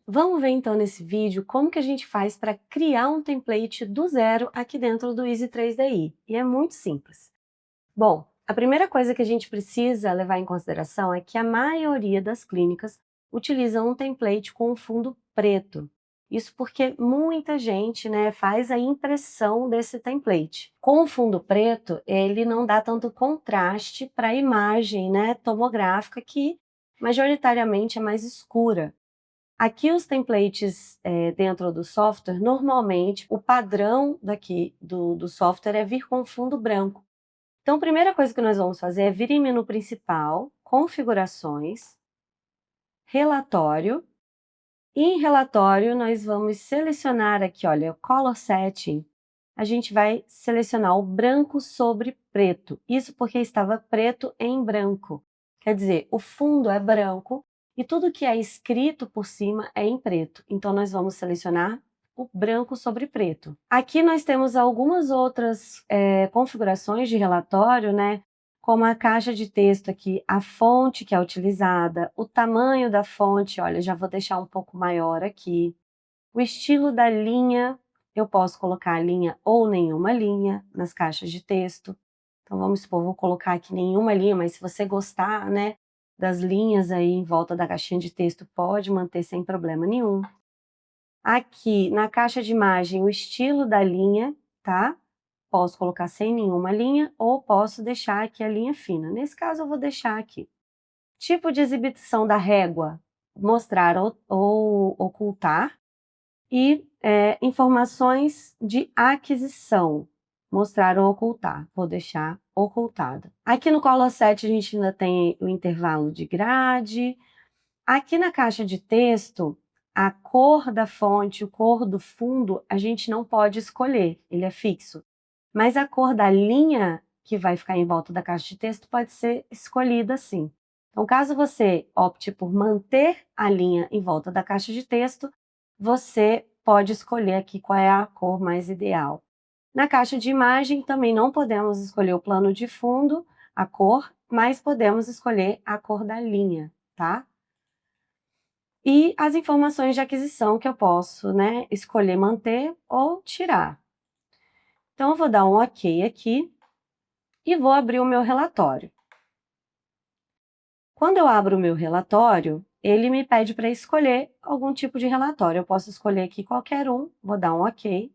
Vamos ver então nesse vídeo como que a gente faz para criar um template do zero aqui dentro do Easy 3DI. E é muito simples. Bom, a primeira coisa que a gente precisa levar em consideração é que a maioria das clínicas utilizam um template com um fundo preto. Isso porque muita gente, faz a impressão desse template. Com o fundo preto, ele não dá tanto contraste para a imagem, tomográfica, que majoritariamente é mais escura. Aqui os templates dentro do software, normalmente o padrão daqui do software é vir com fundo branco. Então a primeira coisa que nós vamos fazer é vir em menu principal, configurações, relatório, e em relatório nós vamos selecionar aqui, olha, Color Setting, a gente vai selecionar o branco sobre preto, isso porque estava preto em branco, quer dizer, o fundo é branco e tudo que é escrito por cima é em preto, então nós vamos selecionar o branco sobre preto. Aqui nós temos algumas outras configurações de relatório, como a caixa de texto aqui, a fonte que é utilizada, o tamanho da fonte, olha, já vou deixar um pouco maior aqui, o estilo da linha, eu posso colocar a linha ou nenhuma linha nas caixas de texto. Então vamos supor, vou colocar aqui nenhuma linha, mas se você gostar, das linhas aí em volta da caixinha de texto, pode manter sem problema nenhum. Aqui na caixa de imagem, o estilo da linha, tá? Posso colocar sem nenhuma linha ou posso deixar aqui a linha fina. Nesse caso eu vou deixar aqui. Tipo de exibição da régua, mostrar ou ocultar. E informações de aquisição, mostrar ou ocultar, vou deixar ocultada. Aqui no Color Set a gente ainda tem o intervalo de grade. Aqui na caixa de texto, a cor da fonte, a cor do fundo, a gente não pode escolher, ele é fixo. Mas a cor da linha que vai ficar em volta da caixa de texto pode ser escolhida sim. Então, caso você opte por manter a linha em volta da caixa de texto, você pode escolher aqui qual é a cor mais ideal. Na caixa de imagem também não podemos escolher o plano de fundo, a cor, mas podemos escolher a cor da linha, tá? E as informações de aquisição que eu posso, escolher manter ou tirar. Então eu vou dar um OK aqui e vou abrir o meu relatório. Quando eu abro o meu relatório, ele me pede para escolher algum tipo de relatório. Eu posso escolher aqui qualquer um, vou dar um OK.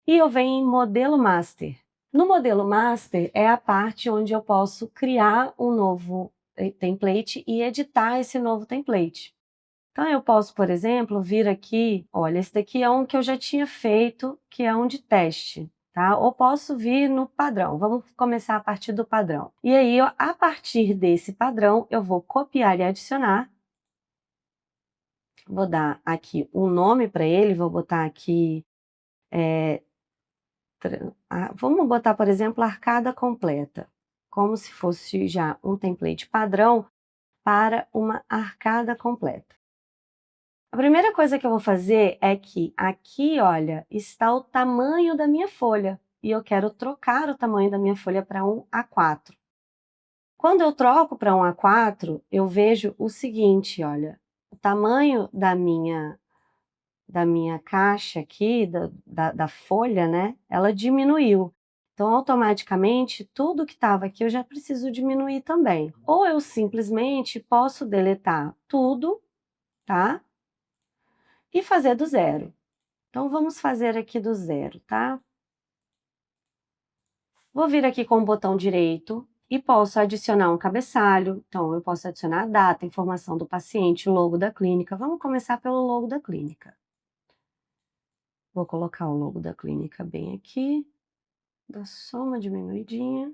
E eu venho em modelo master. No modelo master é a parte onde eu posso criar um novo template e editar esse novo template. Então eu posso, por exemplo, vir aqui, olha, esse daqui é um que eu já tinha feito, que é um de teste, tá? Ou posso vir no padrão, vamos começar a partir do padrão. E aí, a partir desse padrão, eu vou copiar e adicionar. Vou dar aqui um nome para ele, vou botar aqui, vamos botar, por exemplo, arcada completa, como se fosse já um template padrão para uma arcada completa. A primeira coisa que eu vou fazer é que aqui, olha, está o tamanho da minha folha e eu quero trocar o tamanho da minha folha para um A4. Quando eu troco para um A4, eu vejo o seguinte, olha, o tamanho da minha caixa aqui, da folha, ela diminuiu. Então, automaticamente, tudo que estava aqui eu já preciso diminuir também. Ou eu simplesmente posso deletar tudo, tá? E fazer do zero. Então, vamos fazer aqui do zero, tá? Vou vir aqui com o botão direito e posso adicionar um cabeçalho. Então, eu posso adicionar a data, informação do paciente, o logo da clínica. Vamos começar pelo logo da clínica. Vou colocar o logo da clínica bem aqui. Dá só uma diminuidinha.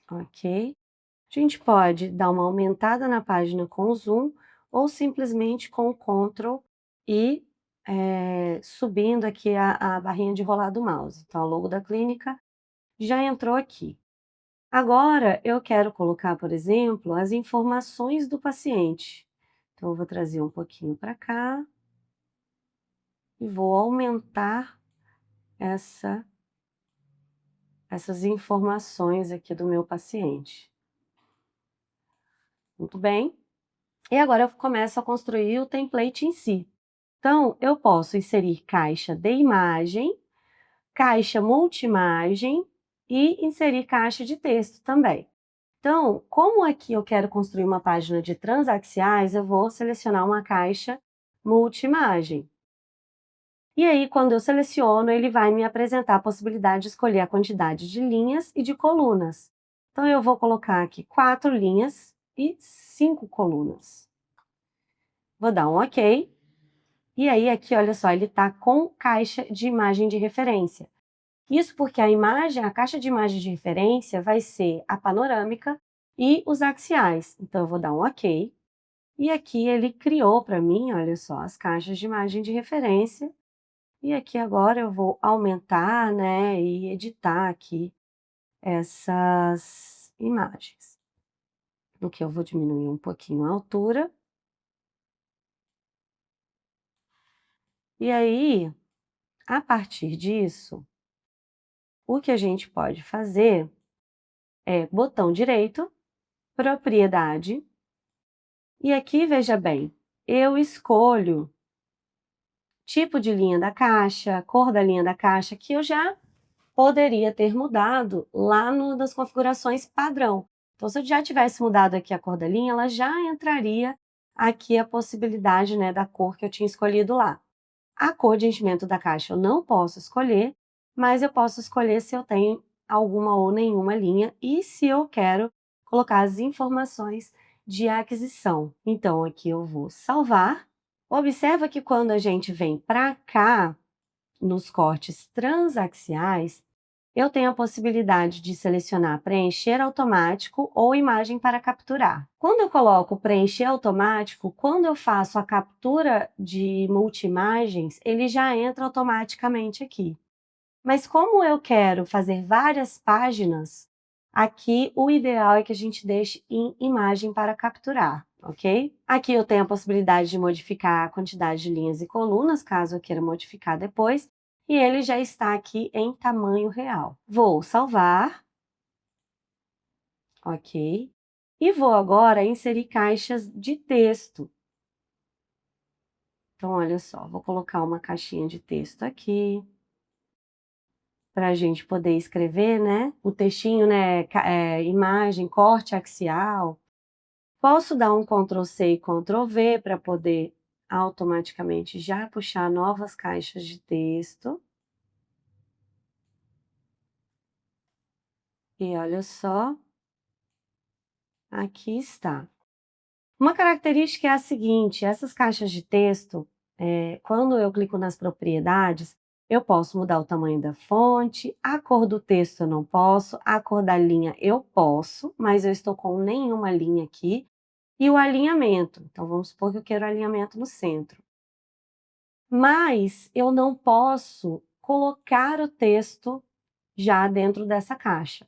Ok. A gente pode dar uma aumentada na página com o zoom ou simplesmente com o Ctrl e subindo aqui a barrinha de rolar do mouse. Então, o logo da clínica já entrou aqui. Agora, eu quero colocar, por exemplo, as informações do paciente. Então, eu vou trazer um pouquinho para cá e vou aumentar essas informações aqui do meu paciente. Muito bem. E agora eu começo a construir o template em si. Então, eu posso inserir caixa de imagem, caixa multimagem e inserir caixa de texto também. Então, como aqui eu quero construir uma página de transaxiais, eu vou selecionar uma caixa multimagem. E aí, quando eu seleciono, ele vai me apresentar a possibilidade de escolher a quantidade de linhas e de colunas. Então, eu vou colocar aqui 4 linhas e 5 colunas. Vou dar um OK. E aí, aqui, olha só, ele está com caixa de imagem de referência. Isso porque a caixa de imagem de referência vai ser a panorâmica e os axiais. Então, eu vou dar um OK. E aqui ele criou para mim, olha só, as caixas de imagem de referência. E aqui agora eu vou aumentar, né, e editar aqui essas imagens. No que eu vou diminuir um pouquinho a altura. E aí, a partir disso, o que a gente pode fazer é botão direito, propriedade, e aqui, veja bem, eu escolho tipo de linha da caixa, cor da linha da caixa, que eu já poderia ter mudado lá nas configurações padrão. Então, se eu já tivesse mudado aqui a cor da linha, ela já entraria aqui a possibilidade, né, da cor que eu tinha escolhido lá. A cor de enchimento da caixa eu não posso escolher, mas eu posso escolher se eu tenho alguma ou nenhuma linha e se eu quero colocar as informações de aquisição. Então, aqui eu vou salvar. Observa que quando a gente vem para cá, nos cortes transaxiais, eu tenho a possibilidade de selecionar preencher automático ou imagem para capturar. Quando eu coloco preencher automático, quando eu faço a captura de multi-imagens, ele já entra automaticamente aqui. Mas como eu quero fazer várias páginas, aqui o ideal é que a gente deixe em imagem para capturar, ok? Aqui eu tenho a possibilidade de modificar a quantidade de linhas e colunas, caso eu queira modificar depois, e ele já está aqui em tamanho real. Vou salvar, ok? E vou agora inserir caixas de texto. Então, olha só, vou colocar uma caixinha de texto aqui, para a gente poder escrever, né? O textinho, né? Imagem, corte axial. Posso dar um Ctrl+C e Ctrl+V para poder automaticamente já puxar novas caixas de texto. E olha só, aqui está. Uma característica é a seguinte, essas caixas de texto, quando eu clico nas propriedades, eu posso mudar o tamanho da fonte, a cor do texto eu não posso, a cor da linha eu posso, mas eu estou com nenhuma linha aqui, e o alinhamento. Então, vamos supor que eu quero alinhamento no centro. Mas eu não posso colocar o texto já dentro dessa caixa.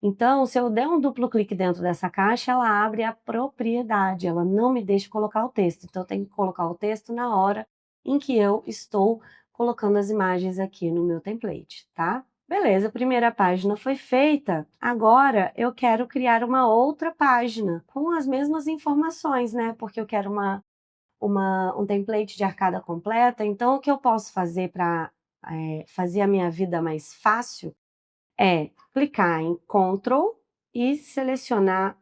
Então, se eu der um duplo clique dentro dessa caixa, ela abre a propriedade, ela não me deixa colocar o texto. Então, eu tenho que colocar o texto na hora em que eu estou colocando as imagens aqui no meu template, tá? Beleza, a primeira página foi feita. Agora, eu quero criar uma outra página com as mesmas informações, né? Porque eu quero um template de arcada completa. Então, o que eu posso fazer para fazer a minha vida mais fácil é clicar em Ctrl e selecionar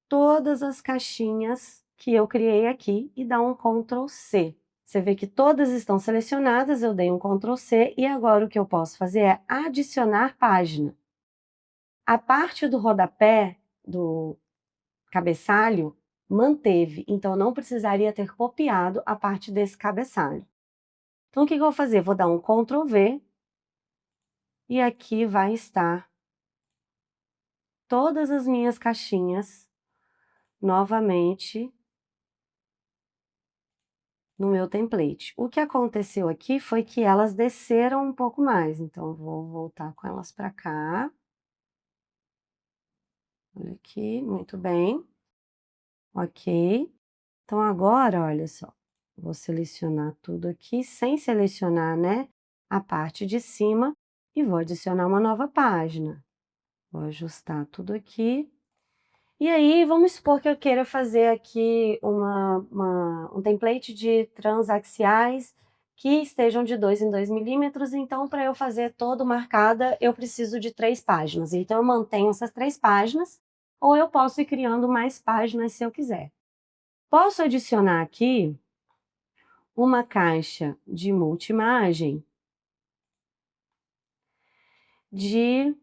todas as caixinhas que eu criei aqui e dar um Ctrl+C. Você vê que todas estão selecionadas, eu dei um Ctrl+C e agora o que eu posso fazer é adicionar página. A parte do rodapé, do cabeçalho, manteve, então eu não precisaria ter copiado a parte desse cabeçalho. Então, o que eu vou fazer? Vou dar um Ctrl+V e aqui vai estar todas as minhas caixinhas novamente no meu template. O que aconteceu aqui foi que elas desceram um pouco mais, então eu vou voltar com elas para cá. Olha aqui, muito bem. Ok. Então agora, olha só, vou selecionar tudo aqui, sem selecionar, né, a parte de cima, e vou adicionar uma nova página. Vou ajustar tudo aqui. E aí, vamos supor que eu queira fazer aqui um template de transaxiais que estejam de 2 em 2 milímetros, então para eu fazer todo marcada, eu preciso de 3 páginas. Então eu mantenho essas 3 páginas, ou eu posso ir criando mais páginas se eu quiser. Posso adicionar aqui uma caixa de multimagem de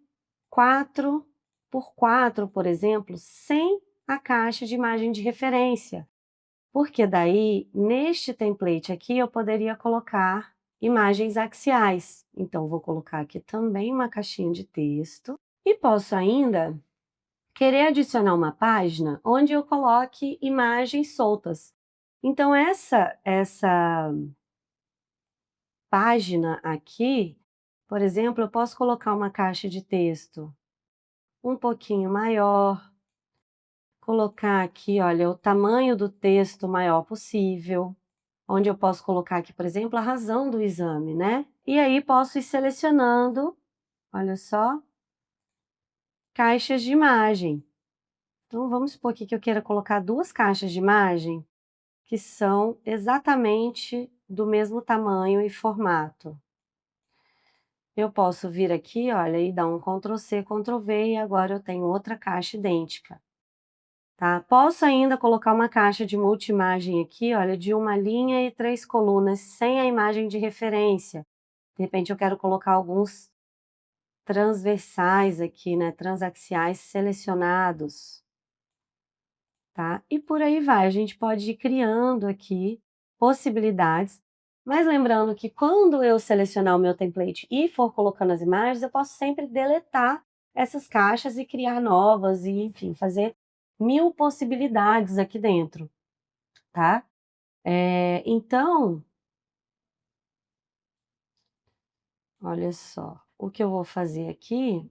4 por 4, por exemplo, sem a caixa de imagem de referência. Porque daí, neste template aqui, eu poderia colocar imagens axiais. Então, vou colocar aqui também uma caixinha de texto. E posso ainda querer adicionar uma página onde eu coloque imagens soltas. Então, essa página aqui, por exemplo, eu posso colocar uma caixa de texto um pouquinho maior, colocar aqui, olha, o tamanho do texto maior possível, onde eu posso colocar aqui, por exemplo, a razão do exame, né? E aí posso ir selecionando, olha só, caixas de imagem. Então, vamos supor aqui que eu queira colocar 2 caixas de imagem que são exatamente do mesmo tamanho e formato. Eu posso vir aqui, olha, e dar um Ctrl+C, Ctrl+V, e agora eu tenho outra caixa idêntica. Tá? Posso ainda colocar uma caixa de multimagem aqui, olha, de 1 linha e 3 colunas, sem a imagem de referência. De repente eu quero colocar alguns transversais aqui, né, transaxiais selecionados, tá? E por aí vai, a gente pode ir criando aqui possibilidades, mas lembrando que quando eu selecionar o meu template e for colocando as imagens, eu posso sempre deletar essas caixas e criar novas e, enfim, fazer 1000 possibilidades aqui dentro, tá? Então, olha só, o que eu vou fazer aqui,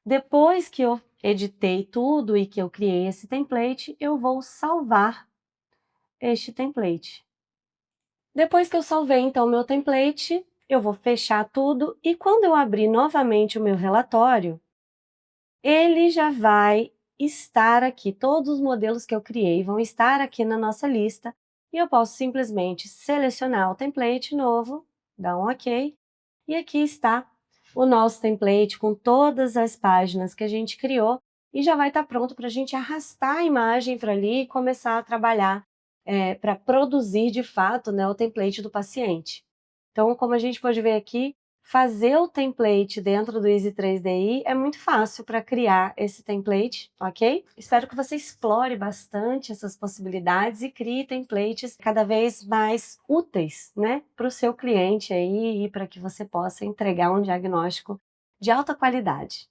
depois que eu editei tudo e que eu criei esse template, eu vou salvar este template. Depois que eu salvei, então, o meu template, eu vou fechar tudo e quando eu abrir novamente o meu relatório, ele já vai estar aqui, todos os modelos que eu criei vão estar aqui na nossa lista e eu posso simplesmente selecionar o template novo, dar um OK, e aqui está o nosso template com todas as páginas que a gente criou e já vai estar pronto para a gente arrastar a imagem para ali e começar a trabalhar para produzir de fato, né, o template do paciente. Então, como a gente pode ver aqui, fazer o template dentro do Easy 3DI é muito fácil para criar esse template, ok? Espero que você explore bastante essas possibilidades e crie templates cada vez mais úteis, né, para o seu cliente aí e para que você possa entregar um diagnóstico de alta qualidade.